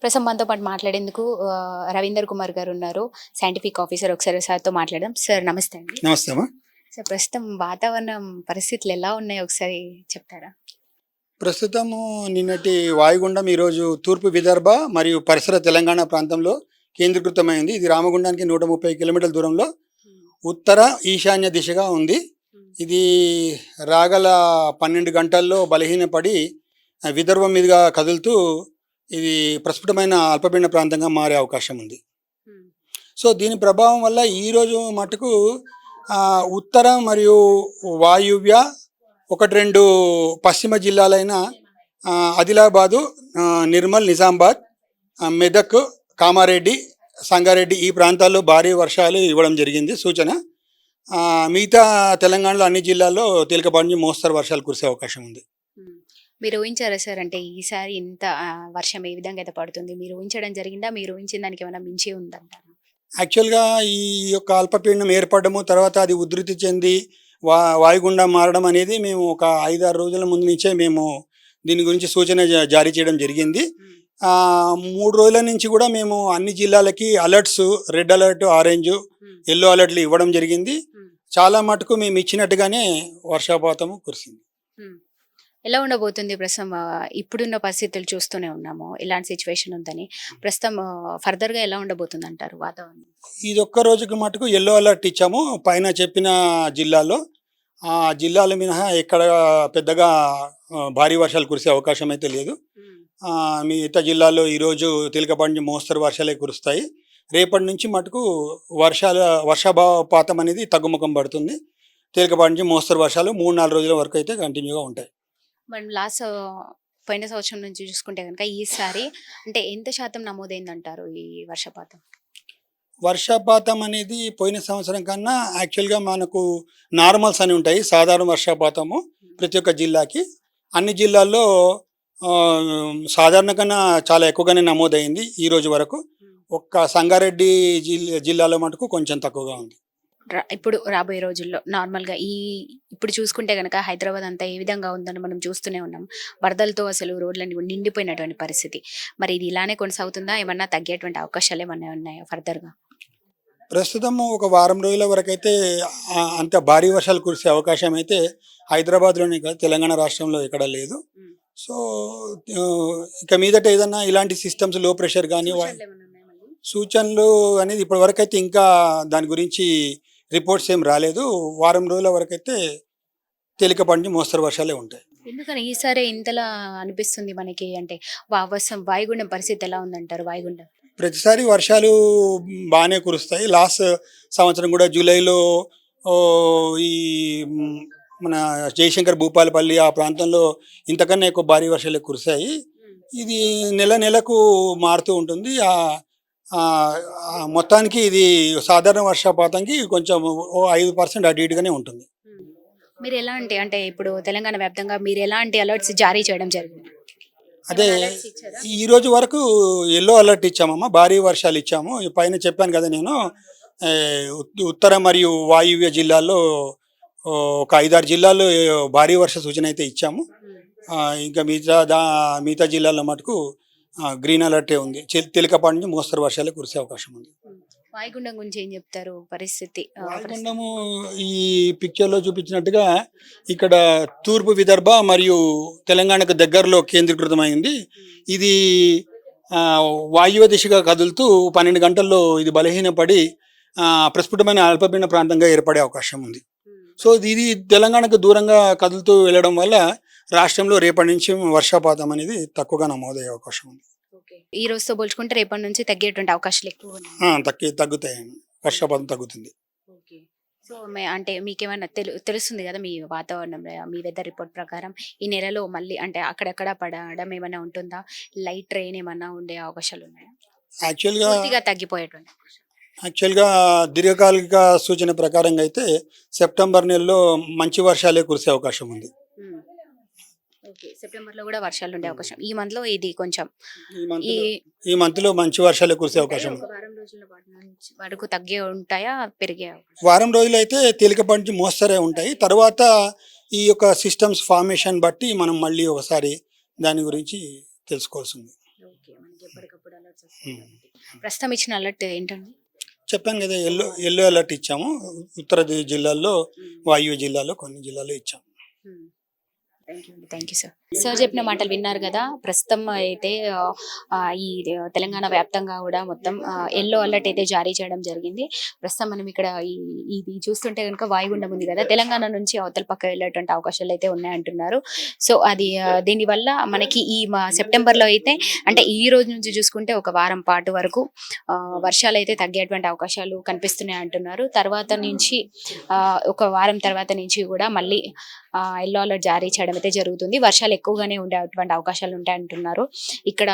ప్రస్తుతం మనతో పాటు మాట్లాడేందుకు రవీందర్ కుమార్ గారు ఉన్నారు, సైంటిఫిక్ ఆఫీసర్. ఒకసారి సార్తో మాట్లాడదాం. సార్ నమస్తే అండి. నమస్తే అమ్మా. సార్ ప్రస్తుతం వాతావరణం పరిస్థితులు ఎలా ఉన్నాయో ఒకసారి చెప్తారా? ప్రస్తుతము నిన్నటి వాయుగుండం ఈరోజు తూర్పు విదర్భ మరియు పరిసర తెలంగాణ ప్రాంతంలో కేంద్రీకృతమైంది. ఇది రామగుండానికి 130 కిలోమీటర్ల దూరంలో ఉత్తర ఈశాన్య దిశగా ఉంది. ఇది రాగల 12 గంటల్లో బలహీనపడి విదర్భం మీదుగా కదులుతూ ఇది ప్రస్ఫుటమైన అల్పపీడన ప్రాంతంగా మారే అవకాశం ఉంది. సో దీని ప్రభావం వల్ల ఈరోజు మటుకు ఉత్తర మరియు వాయువ్య 1-2 పశ్చిమ జిల్లాలైన ఆదిలాబాదు, నిర్మల్, నిజామాబాద్, మెదక్, కామారెడ్డి, సంగారెడ్డి ఈ ప్రాంతాల్లో భారీ వర్షాలు ఇవ్వడం జరిగింది సూచన. మిగతా తెలంగాణలో అన్ని జిల్లాల్లో తేలికపాటి నుంచి మోస్తరు వర్షాలు కురిసే అవకాశం ఉంది. మీరు ఊహించారా సార్? అంటే ఈసారి ఇంత వర్షం ఏ విధంగా అయితే పడుతుంది మీరు ఊహించడం జరిగిందా? మీరు ఊహించిన దానికి ఏమైనా మించి ఉందంటారా? యాక్చువల్గా ఈ యొక్క అల్పపీడనం ఏర్పడము, తర్వాత అది ఉధృతి చెంది వాయుగుండం మారడం అనేది మేము ఒక 5-6 రోజుల ముందు నుంచే మేము దీని గురించి సూచన జారీ చేయడం జరిగింది. 3 రోజుల నుంచి కూడా మేము అన్ని జిల్లాలకి alerts, red alert, orange, yellow అలర్ట్లు ఇవ్వడం జరిగింది. చాలా మటుకు మేము ఇచ్చినట్టుగానే వర్షపాతము కురిసింది. ఎలా ఉండబోతుంది ప్రస్తుతం? ఇప్పుడున్న పరిస్థితులు చూస్తూనే ఉన్నాము, ఇలాంటి సిచ్యువేషన్ ఉందని. ప్రస్తుతం ఫర్దర్గా ఎలా ఉండబోతుంది అంటారు వాతావరణం? ఇది ఒక్క రోజుకి మటుకు ఎల్లో అలర్ట్ ఇచ్చాము పైన చెప్పిన జిల్లాలో. ఆ జిల్లాల మినహా ఎక్కడ పెద్దగా భారీ వర్షాలు కురిసే అవకాశం అయితే లేదు. మిగతా జిల్లాల్లో ఈరోజు తేలికపాటి నుంచి మోస్తరు వర్షాలే కురుస్తాయి. రేపటి నుంచి మటుకు వర్షపాతం అనేది తగ్గుముఖం పడుతుంది. తేలికపాటి నుంచి మోస్తరు వర్షాలు 3-4 రోజుల వరకు అయితే కంటిన్యూగా ఉంటాయి. మనం పోయిన సంవత్సరం నుంచి చూసుకుంటే కనుక ఈసారి అంటే ఎంత శాతం నమోదైందంటారు ఈ వర్షపాతం? వర్షపాతం అనేది పోయిన సంవత్సరం కన్నా యాక్చువల్గా మనకు నార్మల్స్ అని ఉంటాయి. సాధారణ వర్షపాతము ప్రతి ఒక్క జిల్లాకి, అన్ని జిల్లాల్లో సాధారణ కన్నా చాలా ఎక్కువగానే నమోదైంది ఈ రోజు వరకు. ఒక్క సంగారెడ్డి జిల్లాలో మటుకు కొంచెం తక్కువగా ఉంది. ఇప్పుడు రాబోయే రోజుల్లో నార్మల్గా ఇప్పుడు చూసుకుంటే కనుక హైదరాబాద్ అంతా ఏ విధంగా ఉందని మనం చూస్తూనే ఉన్నాం. వరదలతో అసలు రోడ్లన్నీ నిండిపోయినటువంటి పరిస్థితి. మరి ఇది ఇలానే కొనసాగుతుందా? ఏమన్నా తగ్గేటువంటి అవకాశాలు ఏమన్నా ఉన్నాయా ఫర్దర్గా? ప్రస్తుతం ఒక వారం రోజుల వరకు అయితే అంత భారీ వర్షాలు కురిసే అవకాశం అయితే హైదరాబాద్లోనే కాదు, తెలంగాణ రాష్ట్రంలో ఎక్కడ లేదు. సో ఇక మీదట ఏదన్నా ఇలాంటి సిస్టమ్స్, లో ప్రెషర్ కానీ సూచనలు అనేది ఇప్పటి వరకు అయితే ఇంకా దాని గురించి రిపోర్ట్స్ ఏం రాలేదు. వారం రోజుల వరకు అయితే తేలికపాటి నుంచి మోస్తరు వర్షాలే ఉంటాయి. ఎందుకని ఈసారి ఇంతలా అనిపిస్తుంది మనకి? అంటే వాయుగుండం పరిస్థితి ఎలా ఉందంటారు? వాయుగుండం ప్రతిసారి వర్షాలు బాగానే కురుస్తాయి. లాస్ట్ సంవత్సరం కూడా జూలైలో ఈ మన జయశంకర్, భూపాలపల్లి ఆ ప్రాంతంలో ఇంతకన్నా ఎక్కువ భారీ వర్షాలు కురిశాయి. ఇది నెలకు మారుతూ ఉంటుంది. మొత్తానికి ఇది సాధారణ వర్షపాతంకి కొంచెం 5% అటు ఇటుగానే ఉంటుంది. మీరు ఎలాంటి అంటే ఇప్పుడు తెలంగాణ వ్యాప్తంగా మీరు ఎలాంటి అలర్ట్స్ జారీ చేయడం జరిగింది? అదే ఈ రోజు వరకు ఎల్లో అలర్ట్ ఇచ్చామమ్మా, భారీ వర్షాలు ఇచ్చాము. పైన చెప్పాను కదా నేను, ఉత్తర మరియు వాయువ్య జిల్లాల్లో ఒక 5-6 జిల్లాల్లో భారీ వర్ష సూచన అయితే ఇచ్చాము. ఇంకా మిగతా జిల్లాల్లో మటుకు గ్రీన్ అలర్టే ఉంది. తేలికపాటి నుంచి మోస్తరు వర్షాలే కురిసే అవకాశం ఉంది. వాయుగుండం గురించి ఏం చెప్తారు పరిస్థితి? వాయుగుండము ఈ పిక్చర్లో చూపించినట్టుగా ఇక్కడ తూర్పు విదర్భ మరియు తెలంగాణకు దగ్గరలో కేంద్రీకృతమైంది. ఇది వాయువ్య దిశగా కదులుతూ 12 గంటల్లో ఇది బలహీనపడి ప్రస్ఫుటమైన అల్పపీడన ప్రాంతంగా ఏర్పడే అవకాశం ఉంది. సో ఇది తెలంగాణకు దూరంగా కదులుతూ వెళ్ళడం వల్ల రాష్ట్రంలో రేపటి నుంచి వర్షపాతం అనేది తక్కువగా నమోదయ్యే అవకాశం ఉంది. ఈ రోజుతో పోల్చుకుంటే రేపటి నుంచి తగ్గేటువంటి అవకాశాలు ఎక్కువ తగ్గుతాయండి. వర్షపాతం తగ్గుతుంది. సో అంటే మీకేమైనా తెలుస్తుంది కదా మీ వాతావరణం, మీ వెదర్ రిపోర్ట్ ప్రకారం ఈ నెలలో మళ్ళీ అంటే అక్కడక్కడ పడడం ఏమైనా ఉంటుందా? లైట్ రెయిన్ ఏమైనా ఉండే అవకాశాలు ఉన్నాయా? యాక్చువల్గా తగ్గిపోయేటువంటి యాక్చువల్గా దీర్ఘకాలిక సూచన ప్రకారంగా అయితే సెప్టెంబర్ నెలలో మంచి వర్షాలే కురిసే అవకాశం ఉంది. సెప్టెంబర్ లో కూడా వర్షాలు ఉండే అవకాశం. ఈ మంత్ లో ఇది కొంచెం ఈ మంత్ లో మంచి వర్షాలు కురిసే అవకాశం. వారం రోజుల వరకు తగ్గే ఉంటాయా, పెరిగే? వారం రోజులు అయితే తేలికపాటి నుంచి మోస్తరే ఉంటాయి. తర్వాత ఈ యొక్క సిస్టమ్స్ ఫార్మేషన్ బట్టి మనం మళ్ళీ ఒకసారి దాని గురించి తెలుసుకోవాల్సి ఉంది. కూడా అలర్ట్స్ వస్తాయి కాబట్టి. ప్రస్తుతం ఇచ్చిన అలర్ట్ ఏంటండి? చెప్పాను కదా, ఎల్లో అలర్ట్ ఇచ్చాము. ఉత్తర జిల్లాల్లో, వాయువ్య జిల్లాలో, కొన్ని జిల్లాల్లో ఇచ్చాము. Thank you sir. సార్ చెప్పిన మాటలు విన్నారు కదా. ప్రస్తుతం అయితే ఈ తెలంగాణ వ్యాప్తంగా కూడా మొత్తం ఎల్లో అలర్ట్ అయితే జారీ చేయడం జరిగింది. ప్రస్తుతం మనం ఇక్కడ ఇది చూస్తుంటే కనుక వాయుగుండం ఉంది కదా, తెలంగాణ నుంచి అవతల పక్క వెళ్ళేటువంటి అవకాశాలు అయితే ఉన్నాయంటున్నారు. సో అది దీనివల్ల మనకి ఈ సెప్టెంబర్లో అయితే, అంటే ఈ రోజు నుంచి చూసుకుంటే ఒక వారం పాటు వరకు వర్షాలు అయితే తగ్గేటువంటి అవకాశాలు కనిపిస్తున్నాయి అంటున్నారు. తర్వాత నుంచి ఒక వారం తర్వాత నుంచి కూడా మళ్ళీ ఎల్లో అలర్ట్ జారీ చేయడం అయితే జరుగుతుంది. వర్షాలు ఎక్కువగానే ఉండేటువంటి అవకాశాలు ఉంటాయంటున్నారు ఇక్కడ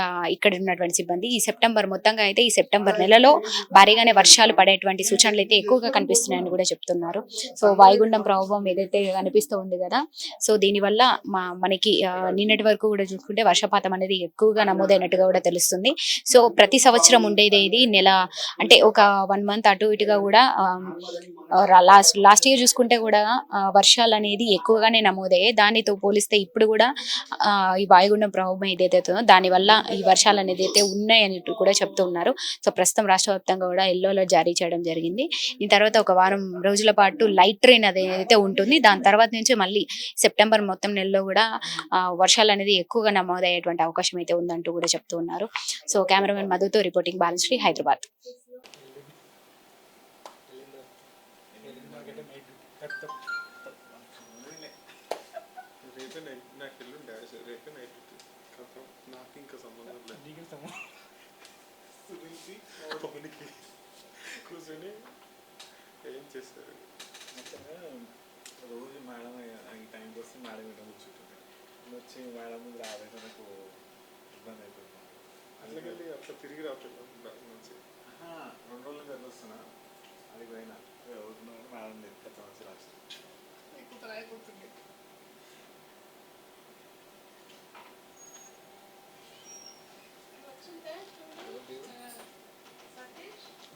ఉన్నటువంటి సిబ్బంది. ఈ సెప్టెంబర్ మొత్తంగా అయితే, ఈ సెప్టెంబర్ నెలలో భారీగానే వర్షాలు పడేటువంటి సూచనలు అయితే ఎక్కువగా కనిపిస్తున్నాయని కూడా చెప్తున్నారు. సో వాయుగుండం ప్రభావం ఏదైతే కనిపిస్తూ ఉంది కదా, సో దీనివల్ల మనకి నిన్నటి వరకు కూడా చూసుకుంటే వర్షపాతం అనేది ఎక్కువగా నమోదైనట్టుగా కూడా తెలుస్తుంది. సో ప్రతి సంవత్సరం ఉండేది ఇది నెల, అంటే ఒక 1 మంత్ అటు ఇటుగా కూడా లాస్ట్ ఇయర్ చూసుకుంటే కూడా వర్షాలు అనేది ఎక్కువగానే నమోదయ్యాయి. దానితో పోలిస్తే ఇప్పుడు కూడా ఈ వాయుగుండం ప్రభావం ఏదైతే ఉందో దానివల్ల ఈ వర్షాలు అనేది అయితే ఉన్నాయని కూడా చెప్తూ ఉన్నారు. సో ప్రస్తుతం రాష్ట్ర వ్యాప్తంగా కూడా ఎల్లో అలర్ట్ జారీ చేయడం జరిగింది. దీని తర్వాత ఒక వారం రోజుల పాటు లైట్ ట్రైన్ అదైతే ఉంటుంది. దాని తర్వాత నుంచి మళ్ళీ సెప్టెంబర్ మొత్తం నెలలో కూడా వర్షాలు అనేది ఎక్కువగా నమోదయ్యేటువంటి అవకాశం అయితే ఉందంటూ కూడా చెప్తూ ఉన్నారు. సో కెమెరామెన్ మధుతో రిపోర్టింగ్, బాలశ్రీ, హైదరాబాద్. నాకు ఇంకా సంబంధం లేదు. కూర్చొని ఏం చేస్తారు రోజు మేడం ఈ టైంకి వస్తే మేడం ఇక్కడ కూర్చుంటుంది. వచ్చి మేడం ముందు రాలేదు, నాకు ఇబ్బంది అవుతుంది. అందుకని అట్లా తిరిగి రావట్లేదు నుంచి 2 రోజులు దగ్గర వస్తున్నా, అది పోయినా అవుతున్నాను మేడం ఎత్త వచ్చి రాస్తాను.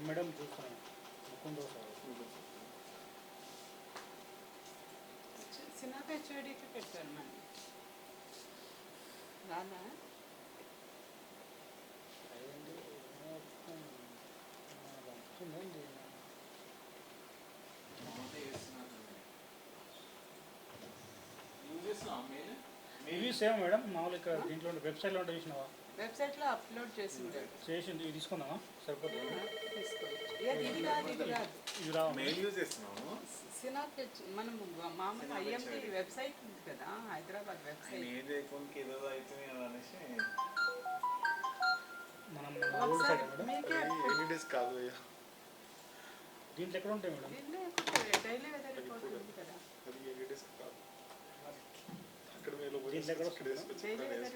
మేడం చూస్తాను. సినాక హెచ్ఓడికి పెట్టారు మనం రాదా? ఇవి సేమ్ మేడం, మామూలు ఇక్కడ దీంట్లో వెబ్సైట్లో ఉంటే చూసినావా? వెబ్సైట్లో అప్లోడ్ చేసింది చేసింది ఇది తీసుకుందామా? సరిపోతుంది. తీసుకోవచ్చు. ఇది కాదు ఇది రావా? మెయిల్ యూజ్ చేస్తున్నాము. సినాక్ మనం మామూలు ఐఎండి వెబ్సైట్ ఉంది కదా, హైదరాబాద్ వెబ్సైట్. ఏది అకౌంట్కి ఏదో అవుతుంది అనేసి మనం ఓల్డ్ సైట్ మేడం. మీకే ఎన్ని డేస్ కాదు అయ్యా, దీంట్లో ఎక్కడ ఉంటాయి మేడం? డైలీ వెదర్ రిపోర్ట్ ఉంది కదా, అది ఎన్ని డేస్ కాదు. అక్కడ మీరు దీంట్లో ఎక్కడ వస్తుంది? Daily weather